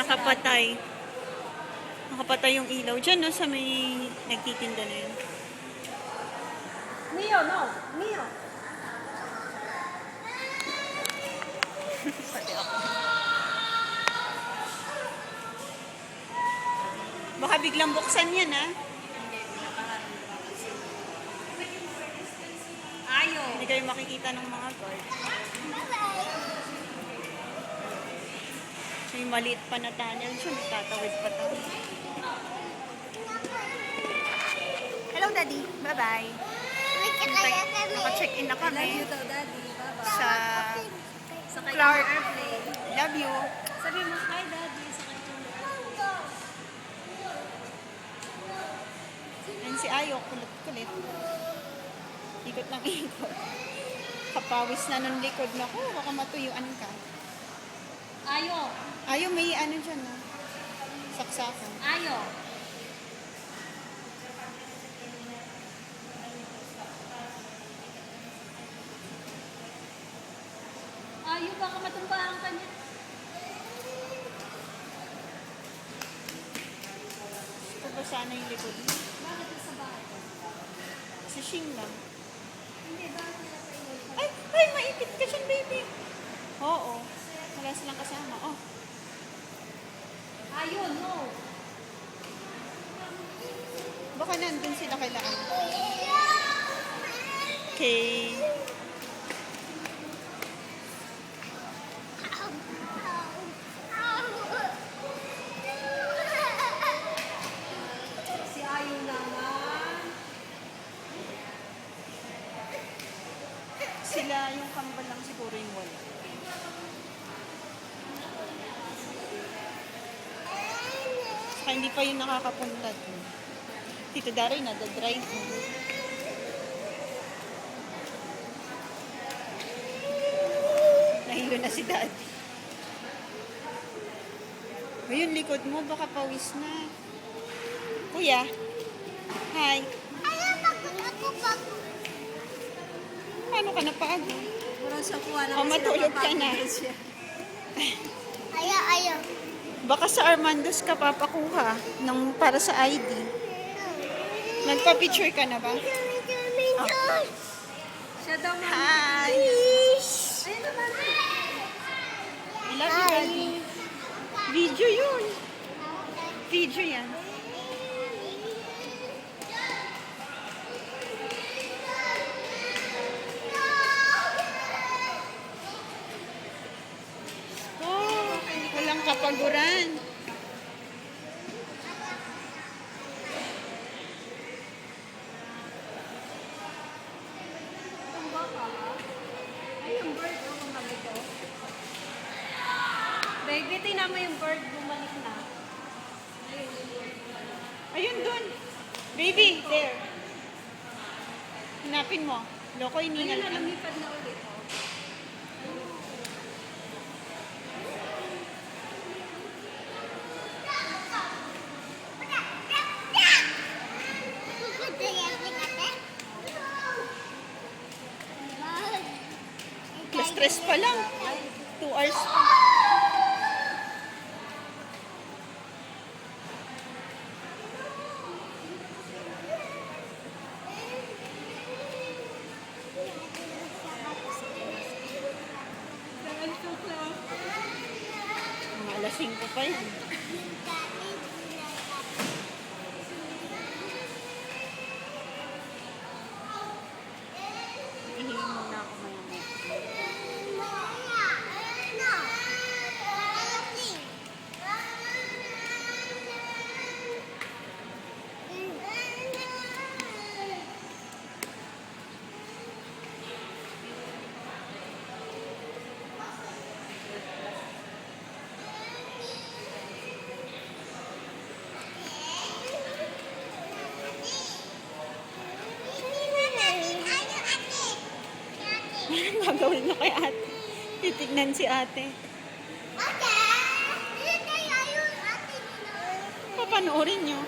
nakapatay. Nakapatay yung ilaw. Diyan, no, sa may nagtitinda na yun. Mio, no. Mio. Pati ako. Baka biglang buksan yan, ha? Ayo. Hindi kayo makikita ng mga guard. May maliit pa na tunnel siya. Nagtatawid pa tayo. Hello, Daddy. Bye-bye. Naka-check-in na Love kami you daw, Daddy. Bye-bye. sa Sakay Clark. ng airplane. Love you. Sabi mo, hi, Daddy. Sakay ng airplane. And si Ayo, kulit-kulit. Ikot ng ikot. Kapawis na ng likod na ko. Baka matuyuan ka. Ayo. Ayo, may ano dyan, no? Saksakan. Ayo. Ayo, baka matumbahan ka niya. Ito ba sana yung likod mo? Bakit sa bahay? Si Shing lang. Hindi, bakit sa iyo? Ay, maipit ka siya, baby. Oo. Wala silang kasama. Oh. Ayo, no. Baka nandun sila kailangan. Okay. Si Ayo naman. Sila yung kambal lang siguro yung wala. Saka hindi pa yung nakakapunta dun. Tito Daroy nagda-drive. Nahilo na si Daddy. Ayun, likod mo, baka pawis na. Kuya. Hi. Paano ka napagod? Parang sa kuha Oh, matulog ka na. Ayaw. Baka sa Armando's ka papakuha ng para sa ID. Nagpa-picture ka na ba? Siya daw, mami. Hi! Ayun naman. I love you, Daddy. Video yun. Video yan. Oh, walang kapaguran. Tumba ka. Ay, yung bird ko bumalik ko. Baby, tingnan mo yung bird bumalik na. Ayun, yung bird bumalik. Ayun dun. Baby, there. Hanapin mo. Loko, Ayun iningal na, ka. lumipad na ulit. Oh. Plus stress pa lang. 2 hours pa. Mga alas 5 pa yan. Ihingi muna ako maya. Anong gagawin nyo kay ate? Titignan si ate. Papanoorin nyo.